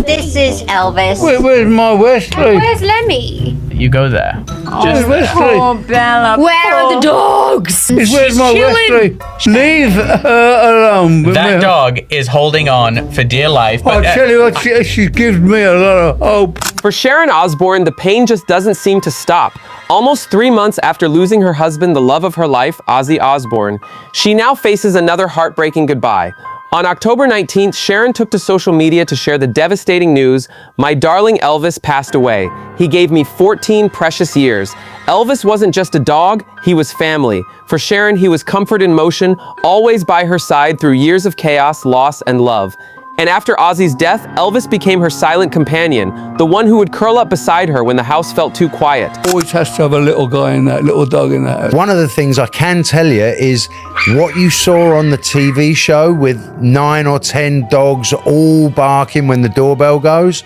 This is Elvis. Where's my Wesley? Where's Lemmy? You go there. Where's Wesley? Oh, Bella. Where are the dogs? Where's my Wesley? Leave her alone. with That me. dog is holding on for dear life. I'll But, tell you what, she gives me a lot of hope. For Sharon Osbourne, the pain just doesn't seem to stop. Almost 3 months after losing her husband, the love of her life, Ozzy Osbourne, she now faces another heartbreaking goodbye. On October 19th, Sharon took to social media to share the devastating news: "My darling Elvis passed away. He gave me 14 precious years." Elvis wasn't just a dog, he was family. For Sharon, he was comfort in motion, always by her side through years of chaos, loss, and love. And after Ozzy's death, Elvis became her silent companion, the one who would curl up beside her when the house felt too quiet. Always has to have a little guy in that, little dog in that house. One of the things I can tell you is what you saw on the TV show with 9 or 10 dogs all barking when the doorbell goes,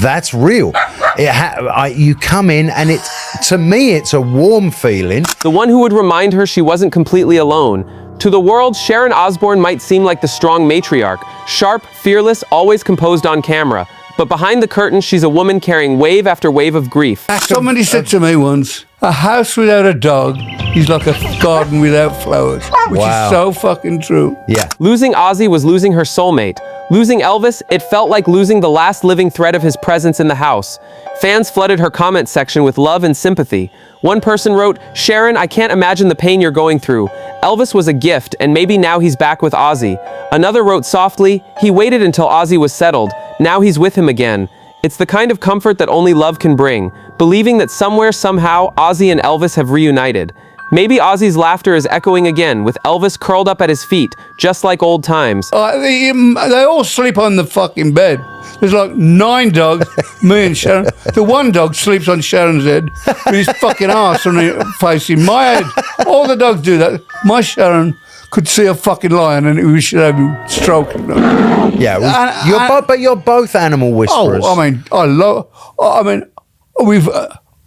that's real. You come in and to me, it's a warm feeling. The one who would remind her she wasn't completely alone. To the world, Sharon Osbourne might seem like the strong matriarch, sharp, fearless, always composed on camera. But behind the curtain, she's a woman carrying wave after wave of grief. Somebody said to me once, a house without a dog is like a garden without flowers, which Wow. is so fucking true. Yeah. Losing Ozzy was losing her soulmate. Losing Elvis, it felt like losing the last living thread of his presence in the house. Fans flooded her comment section with love and sympathy. One person wrote, "Sharon, I can't imagine the pain you're going through. Elvis was a gift, and maybe now he's back with Ozzy." Another wrote softly, "He waited until Ozzy was settled. Now he's with him again." It's the kind of comfort that only love can bring, believing that somewhere, somehow, Ozzy and Elvis have reunited. Maybe Ozzy's laughter is echoing again, with Elvis curled up at his feet, just like old times. They all sleep on the fucking bed. There's like 9 dogs, me and Sharon. The one dog sleeps on Sharon's head with his fucking ass on facing my head. All the dogs do that. My Sharon could see a fucking lion and we should have him stroking them. Yeah, but you're both animal whisperers. We've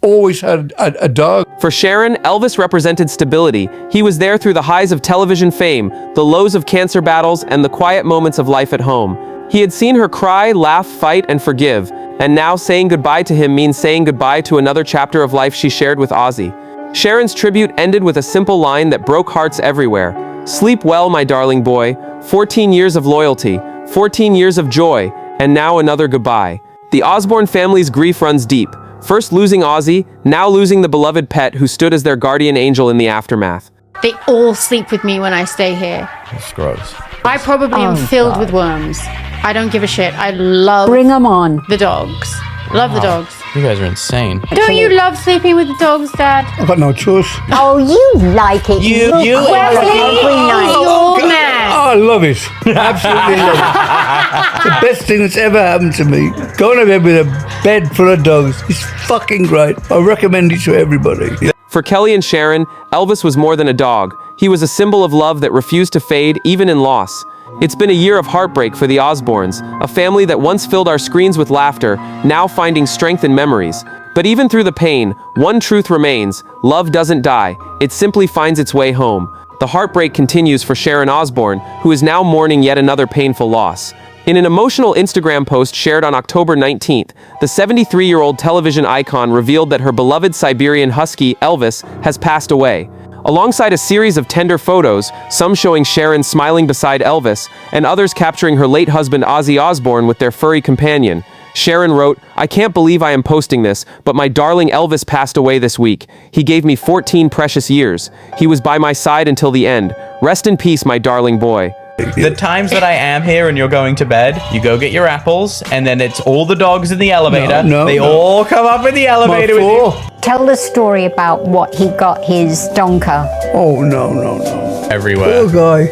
always had a dog. For Sharon, Elvis represented stability. He was there through the highs of television fame, the lows of cancer battles, and the quiet moments of life at home. He had seen her cry, laugh, fight, and forgive. And now saying goodbye to him means saying goodbye to another chapter of life she shared with Ozzy. Sharon's tribute ended with a simple line that broke hearts everywhere. "Sleep well, my darling boy. 14 years of loyalty, 14 years of joy, and now another goodbye." The Osbourne family's grief runs deep. First losing Ozzy, now losing the beloved pet who stood as their guardian angel in the aftermath. They all sleep with me when I stay here. That's gross. I probably am filled with worms. I don't give a shit. I love Bring them on. the dogs. Love the dogs. you guys are insane. Don't you love sleeping with the dogs, Dad? I've got no choice. Oh, you like it. You- Well, every night. You're mad. I love it. Absolutely love it. It's the best thing that's ever happened to me. Going to bed with a bed full of dogs is fucking great. I recommend it to everybody. For Kelly and Sharon, Elvis was more than a dog. He was a symbol of love that refused to fade, even in loss. It's been a year of heartbreak for the Osbournes, a family that once filled our screens with laughter, now finding strength in memories. But even through the pain, one truth remains: love doesn't die, it simply finds its way home. The heartbreak continues for Sharon Osbourne, who is now mourning yet another painful loss. In an emotional Instagram post shared on October 19th, the 73-year-old television icon revealed that her beloved Siberian Husky, Elvis, has passed away. Alongside a series of tender photos, some showing Sharon smiling beside Elvis, and others capturing her late husband Ozzy Osbourne with their furry companion, Sharon wrote, "I can't believe I am posting this, but my darling Elvis passed away this week. He gave me 14 precious years. He was by my side until the end. Rest in peace, my darling boy." The times that I am here and you're going to bed, you go get your apples, and then it's all the dogs in the elevator. No, they no. all come up in the elevator with you. Tell the story about what he got his donker. Oh, no. Everywhere. Poor guy.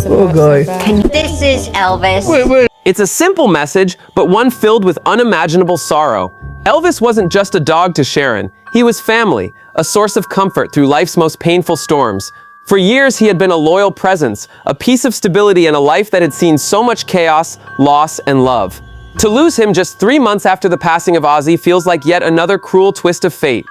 Poor guy. This is Elvis. Wait. It's a simple message, but one filled with unimaginable sorrow. Elvis wasn't just a dog to Sharon. He was family, a source of comfort through life's most painful storms. For years, he had been a loyal presence, a piece of stability in a life that had seen so much chaos, loss, and love. To lose him just 3 months after the passing of Ozzy feels like yet another cruel twist of fate.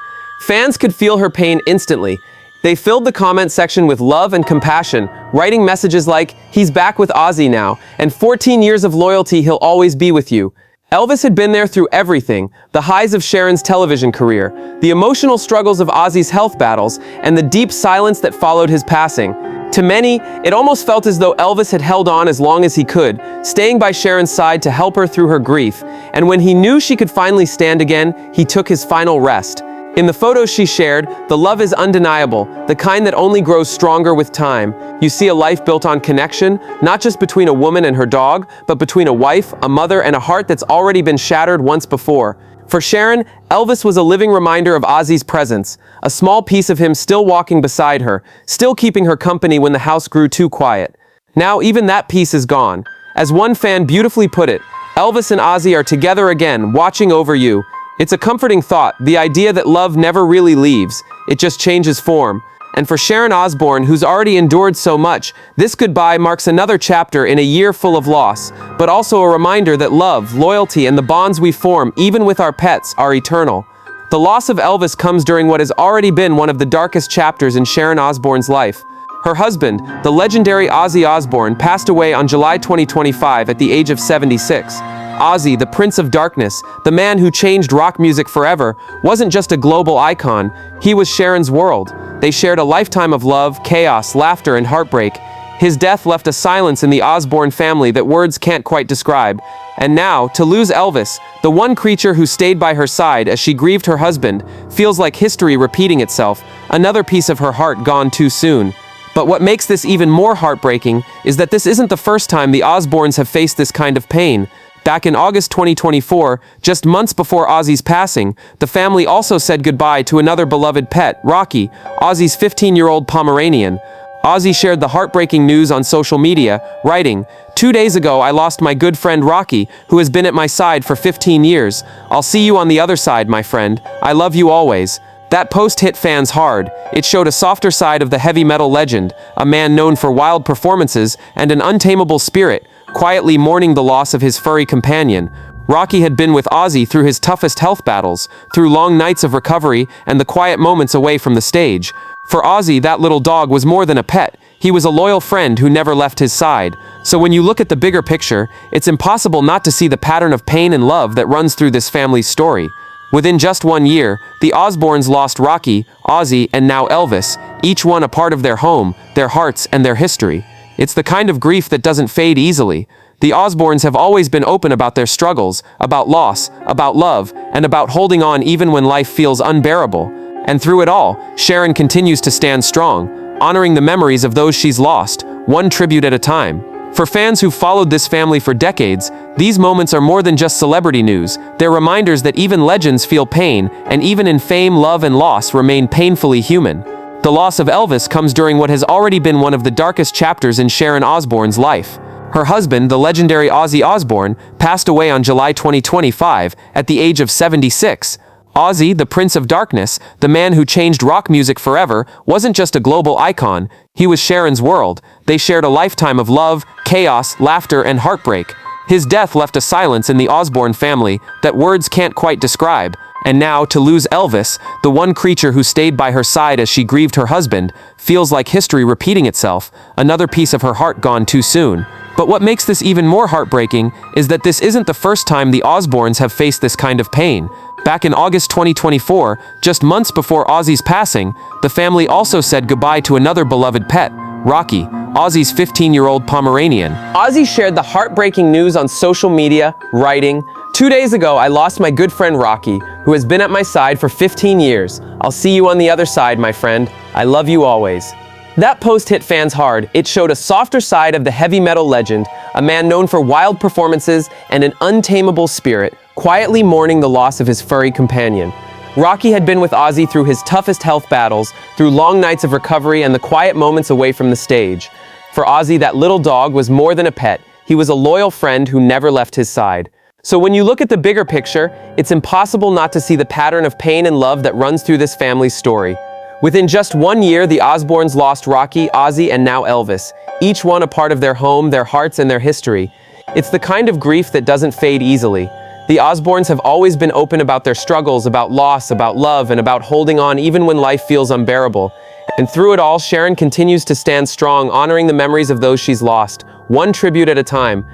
Fans could feel her pain instantly. They filled the comment section with love and compassion, writing messages like, "He's back with Ozzy now, and 14 years of loyalty, he'll always be with you." Elvis had been there through everything, the highs of Sharon's television career, the emotional struggles of Ozzy's health battles, and the deep silence that followed his passing. To many, it almost felt as though Elvis had held on as long as he could, staying by Sharon's side to help her through her grief, and when he knew she could finally stand again, he took his final rest. In the photos she shared, the love is undeniable, the kind that only grows stronger with time. You see a life built on connection, not just between a woman and her dog, but between a wife, a mother, and a heart that's already been shattered once before. For Sharon, Elvis was a living reminder of Ozzy's presence, a small piece of him still walking beside her, still keeping her company when the house grew too quiet. Now even that piece is gone. As one fan beautifully put it, Elvis and Ozzy are together again, watching over you. It's a comforting thought, the idea that love never really leaves, it just changes form. And for Sharon Osbourne, who's already endured so much, this goodbye marks another chapter in a year full of loss, but also a reminder that love, loyalty, and the bonds we form, even with our pets, are eternal. The loss of Elvis comes during what has already been one of the darkest chapters in Sharon Osbourne's life. Her husband, the legendary Ozzy Osbourne, passed away on July 2025 at the age of 76. Ozzy, the Prince of Darkness, the man who changed rock music forever, wasn't just a global icon, he was Sharon's world. They shared a lifetime of love, chaos, laughter, and heartbreak. His death left a silence in the Osbourne family that words can't quite describe. And now, to lose Elvis, the one creature who stayed by her side as she grieved her husband, feels like history repeating itself, another piece of her heart gone too soon. But what makes this even more heartbreaking is that this isn't the first time the Osbournes have faced this kind of pain. Back in August 2024, just months before Ozzy's passing, the family also said goodbye to another beloved pet, Rocky, Ozzy's 15-year-old Pomeranian. Ozzy shared the heartbreaking news on social media, writing, "2 days ago I lost my good friend Rocky, who has been at my side for 15 years. I'll see you on the other side, my friend. I love you always." That post hit fans hard. It showed a softer side of the heavy metal legend, a man known for wild performances and an untamable spirit, quietly mourning the loss of his furry companion. Rocky had been with Ozzy through his toughest health battles, through long nights of recovery and the quiet moments away from the stage. For Ozzy, that little dog was more than a pet. He was a loyal friend who never left his side. So when you look at the bigger picture, it's impossible not to see the pattern of pain and love that runs through this family's story. Within just 1 year, the Osbournes lost Rocky, Ozzy, and now Elvis, each one a part of their home, their hearts, and their history. It's the kind of grief that doesn't fade easily. The Osbournes have always been open about their struggles, about loss, about love, and about holding on even when life feels unbearable. And through it all, Sharon continues to stand strong, honoring the memories of those she's lost, one tribute at a time. For fans who followed this family for decades, these moments are more than just celebrity news. They're reminders that even legends feel pain, and even in fame, love, and loss remain painfully human. The loss of Elvis comes during what has already been one of the darkest chapters in Sharon Osbourne's life. Her husband, the legendary Ozzy Osbourne, passed away on July 2025 at the age of 76. Ozzy, the Prince of Darkness, the man who changed rock music forever, wasn't just a global icon, he was Sharon's world. They shared a lifetime of love, chaos, laughter, and heartbreak. His death left a silence in the Osbourne family that words can't quite describe. And now, to lose Elvis, the one creature who stayed by her side as she grieved her husband, feels like history repeating itself, another piece of her heart gone too soon. But what makes this even more heartbreaking is that this isn't the first time the Osbournes have faced this kind of pain. Back in August 2024, just months before Ozzy's passing, the family also said goodbye to another beloved pet, Rocky, Ozzy's 15-year-old Pomeranian. Ozzy shared the heartbreaking news on social media, writing, "2 days ago I lost my good friend Rocky, who has been at my side for 15 years. I'll see you on the other side, my friend. I love you always." That post hit fans hard. It showed a softer side of the heavy metal legend, a man known for wild performances and an untamable spirit, quietly mourning the loss of his furry companion. Rocky had been with Ozzy through his toughest health battles, through long nights of recovery and the quiet moments away from the stage. For Ozzy, that little dog was more than a pet. He was a loyal friend who never left his side. So when you look at the bigger picture, it's impossible not to see the pattern of pain and love that runs through this family's story. Within just 1 year, the Osbournes lost Rocky, Ozzy, and now Elvis, each one a part of their home, their hearts, and their history. It's the kind of grief that doesn't fade easily. The Osbournes have always been open about their struggles, about loss, about love, and about holding on even when life feels unbearable. And through it all, Sharon continues to stand strong, honoring the memories of those she's lost, one tribute at a time.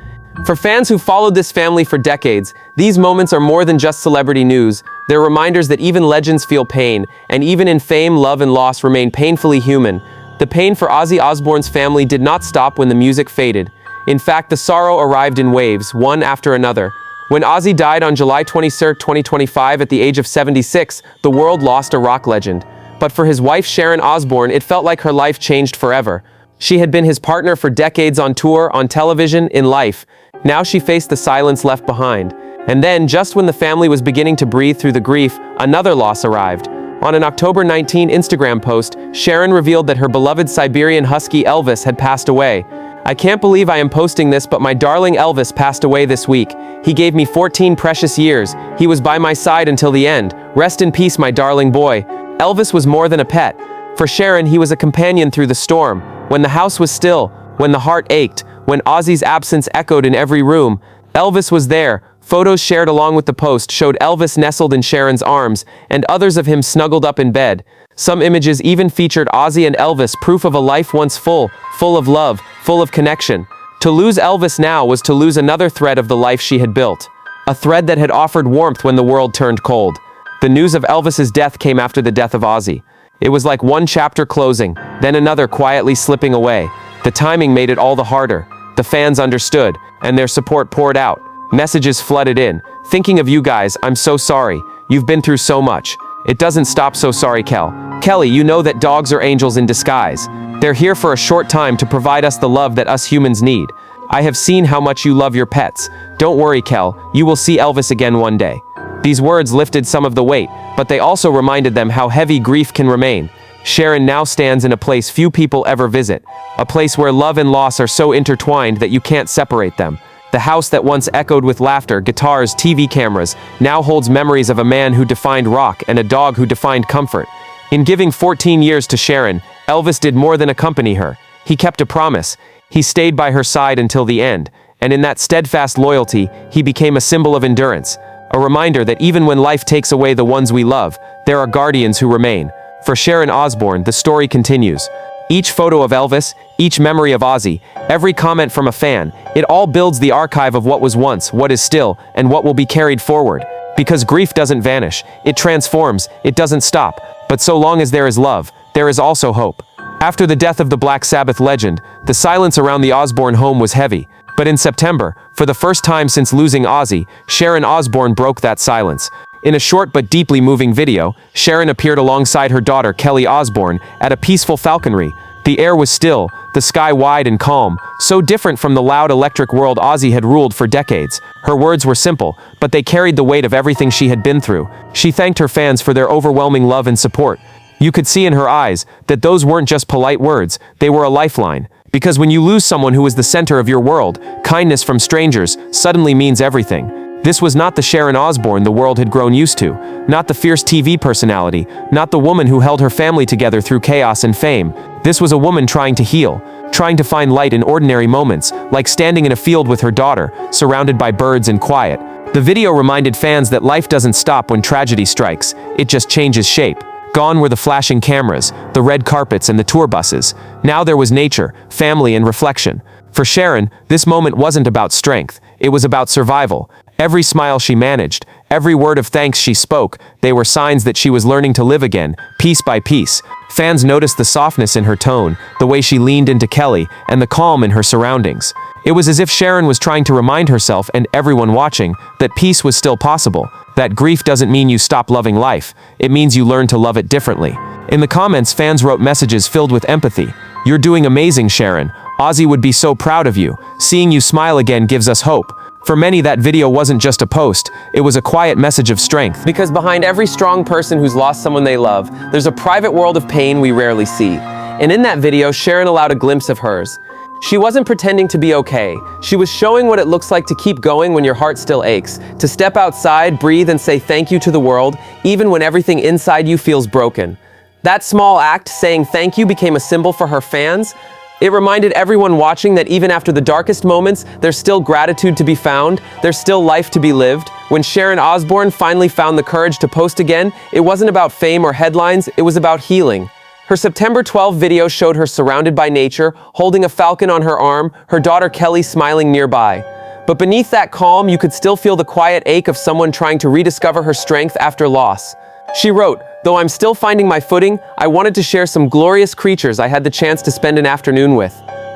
For fans who followed this family for decades, these moments are more than just celebrity news. They're reminders that even legends feel pain, and even in fame, love and loss remain painfully human. The pain for Ozzy Osbourne's family did not stop when the music faded. In fact, the sorrow arrived in waves, one after another. When Ozzy died on July 23, 2025 at the age of 76, the world lost a rock legend. But for his wife Sharon Osbourne, it felt like her life changed forever. She had been his partner for decades on tour, on television, in life. Now she faced the silence left behind. And then, just when the family was beginning to breathe through the grief, another loss arrived. On an October 19 Instagram post, Sharon revealed that her beloved Siberian husky Elvis had passed away. "I can't believe I am posting this, but my darling Elvis passed away this week. He gave me 14 precious years. He was by my side until the end. Rest in peace, my darling boy." Elvis was more than a pet. For Sharon, he was a companion through the storm. When the house was still, when the heart ached, when Ozzy's absence echoed in every room, Elvis was there. Photos shared along with the post showed Elvis nestled in Sharon's arms, and others of him snuggled up in bed. Some images even featured Ozzy and Elvis, proof of a life once full of love, full of connection. To lose Elvis now was to lose another thread of the life she had built. A thread that had offered warmth when the world turned cold. The news of Elvis's death came after the death of Ozzy. It was like one chapter closing, then another quietly slipping away. The timing made it all the harder. The fans understood, and their support poured out. Messages flooded in. "Thinking of you guys, I'm so sorry. You've been through so much. It doesn't stop, so sorry, Kelly, you know that dogs are angels in disguise. They're here for a short time to provide us the love that us humans need. I have seen how much you love your pets. Don't worry, Kel, you will see Elvis again one day." These words lifted some of the weight, but they also reminded them how heavy grief can remain. Sharon now stands in a place few people ever visit, a place where love and loss are so intertwined that you can't separate them. The house that once echoed with laughter, guitars, TV cameras, now holds memories of a man who defined rock and a dog who defined comfort. In giving 14 years to Sharon, Elvis did more than accompany her. He kept a promise. He stayed by her side until the end, and in that steadfast loyalty, he became a symbol of endurance. A reminder that even when life takes away the ones we love, there are guardians who remain. For Sharon Osbourne, the story continues. Each photo of Elvis, each memory of Ozzy, every comment from a fan, it all builds the archive of what was once, what is still, and what will be carried forward. Because grief doesn't vanish, it transforms, it doesn't stop. But so long as there is love, there is also hope. After the death of the Black Sabbath legend, the silence around the Osbourne home was heavy. But in September, for the first time since losing Ozzy, Sharon Osbourne broke that silence. In a short but deeply moving video, Sharon appeared alongside her daughter Kelly Osbourne at a peaceful falconry. The air was still, the sky wide and calm, so different from the loud electric world Ozzy had ruled for decades. Her words were simple, but they carried the weight of everything she had been through. She thanked her fans for their overwhelming love and support. You could see in her eyes that those weren't just polite words, they were a lifeline. Because when you lose someone who is the center of your world, kindness from strangers suddenly means everything. This was not the Sharon Osbourne the world had grown used to, not the fierce TV personality, not the woman who held her family together through chaos and fame. This was a woman trying to heal, trying to find light in ordinary moments, like standing in a field with her daughter, surrounded by birds and quiet. The video reminded fans that life doesn't stop when tragedy strikes, it just changes shape. Gone were the flashing cameras, the red carpets and the tour buses. Now there was nature, family and reflection. For Sharon, this moment wasn't about strength, it was about survival. Every smile she managed, every word of thanks she spoke, they were signs that she was learning to live again, piece by piece. Fans noticed the softness in her tone, the way she leaned into Kelly, and the calm in her surroundings. It was as if Sharon was trying to remind herself and everyone watching that peace was still possible, that grief doesn't mean you stop loving life, it means you learn to love it differently. In the comments, fans wrote messages filled with empathy. "You're doing amazing, Sharon. Ozzy would be so proud of you. Seeing you smile again gives us hope." For many, that video wasn't just a post, it was a quiet message of strength. Because behind every strong person who's lost someone they love, there's a private world of pain we rarely see. And in that video, Sharon allowed a glimpse of hers. She wasn't pretending to be okay. She was showing what it looks like to keep going when your heart still aches, to step outside, breathe, and say thank you to the world, even when everything inside you feels broken. That small act, saying thank you, became a symbol for her fans. It reminded everyone watching that even after the darkest moments, there's still gratitude to be found, there's still life to be lived. When Sharon Osbourne finally found the courage to post again, it wasn't about fame or headlines, it was about healing. Her September 12 video showed her surrounded by nature, holding a falcon on her arm, her daughter Kelly smiling nearby. But beneath that calm, you could still feel the quiet ache of someone trying to rediscover her strength after loss. She wrote, "Though I'm still finding my footing, I wanted to share some glorious creatures I had the chance to spend an afternoon with."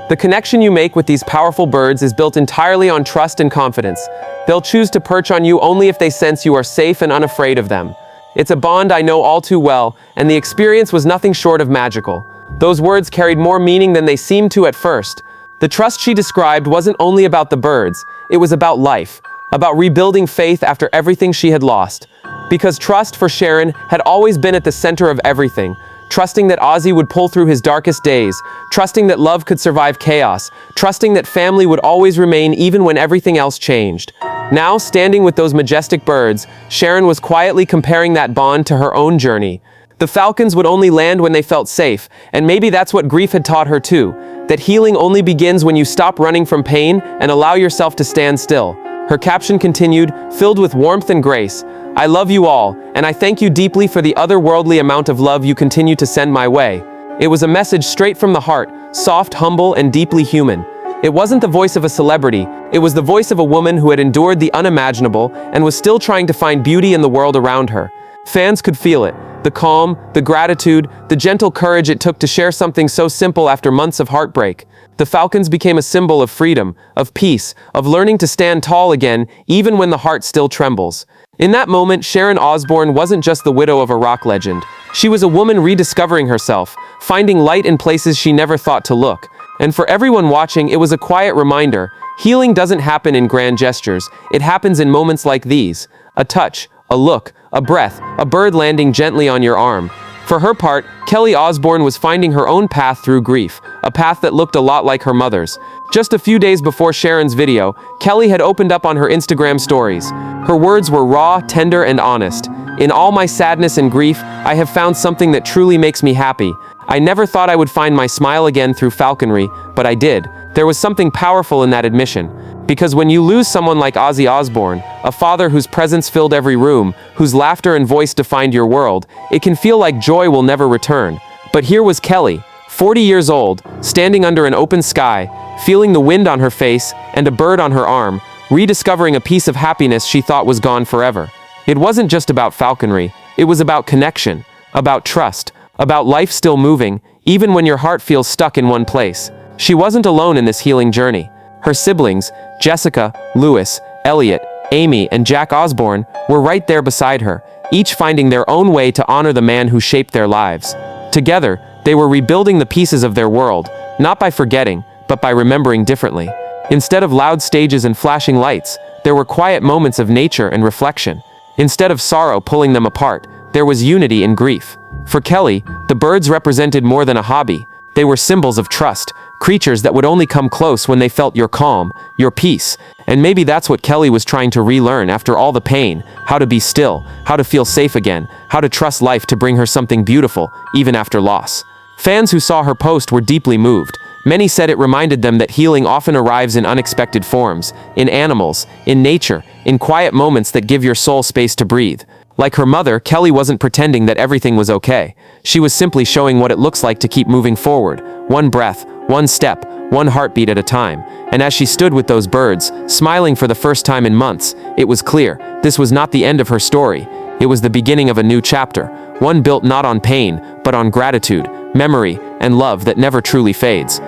The connection you make with these powerful birds is built entirely on trust and confidence. They'll choose to perch on you only if they sense you are safe and unafraid of them. It's a bond I know all too well, and the experience was nothing short of magical. Those words carried more meaning than they seemed to at first. The trust she described wasn't only about the birds, it was about life, about rebuilding faith after everything she had lost. Because trust for Sharon had always been at the center of everything. Trusting that Ozzy would pull through his darkest days, trusting that love could survive chaos, trusting that family would always remain even when everything else changed. Now, standing with those majestic birds, Sharon was quietly comparing that bond to her own journey. The falcons would only land when they felt safe, and maybe that's what grief had taught her too, that healing only begins when you stop running from pain and allow yourself to stand still. Her caption continued, filled with warmth and grace, "I love you all, and I thank you deeply for the otherworldly amount of love you continue to send my way." It was a message straight from the heart, soft, humble, and deeply human. It wasn't the voice of a celebrity, it was the voice of a woman who had endured the unimaginable and was still trying to find beauty in the world around her. Fans could feel it, the calm, the gratitude, the gentle courage it took to share something so simple after months of heartbreak. The falcons became a symbol of freedom, of peace, of learning to stand tall again, even when the heart still trembles. In that moment, Sharon Osbourne wasn't just the widow of a rock legend. She was a woman rediscovering herself, finding light in places she never thought to look. And for everyone watching, it was a quiet reminder, healing doesn't happen in grand gestures, it happens in moments like these. A touch, a look, a breath, a bird landing gently on your arm. For her part, Kelly Osbourne was finding her own path through grief, a path that looked a lot like her mother's. Just a few days before Sharon's video, Kelly had opened up on her Instagram stories. Her words were raw, tender, and honest. "In all my sadness and grief, I have found something that truly makes me happy. I never thought I would find my smile again through falconry, but I did." There was something powerful in that admission. Because when you lose someone like Ozzy Osbourne, a father whose presence filled every room, whose laughter and voice defined your world, it can feel like joy will never return. But here was Kelly, 40 years old, standing under an open sky, feeling the wind on her face and a bird on her arm, rediscovering a piece of happiness she thought was gone forever. It wasn't just about falconry, it was about connection, about trust, about life still moving, even when your heart feels stuck in one place. She wasn't alone in this healing journey. Her siblings, Jessica, Lewis, Elliot, Amy, and Jack Osbourne, were right there beside her, each finding their own way to honor the man who shaped their lives. Together, they were rebuilding the pieces of their world, not by forgetting, but by remembering differently. Instead of loud stages and flashing lights, there were quiet moments of nature and reflection. Instead of sorrow pulling them apart, there was unity in grief. For Kelly, the birds represented more than a hobby. They were symbols of trust, creatures that would only come close when they felt your calm, your peace. And maybe that's what Kelly was trying to relearn after all the pain, how to be still, how to feel safe again, how to trust life to bring her something beautiful, even after loss. Fans who saw her post were deeply moved. Many said it reminded them that healing often arrives in unexpected forms, in animals, in nature, in quiet moments that give your soul space to breathe. Like her mother, Kelly wasn't pretending that everything was okay. She was simply showing what it looks like to keep moving forward, one breath, one step, one heartbeat at a time. And as she stood with those birds, smiling for the first time in months, it was clear, this was not the end of her story. It was the beginning of a new chapter, one built not on pain, but on gratitude, memory, and love that never truly fades.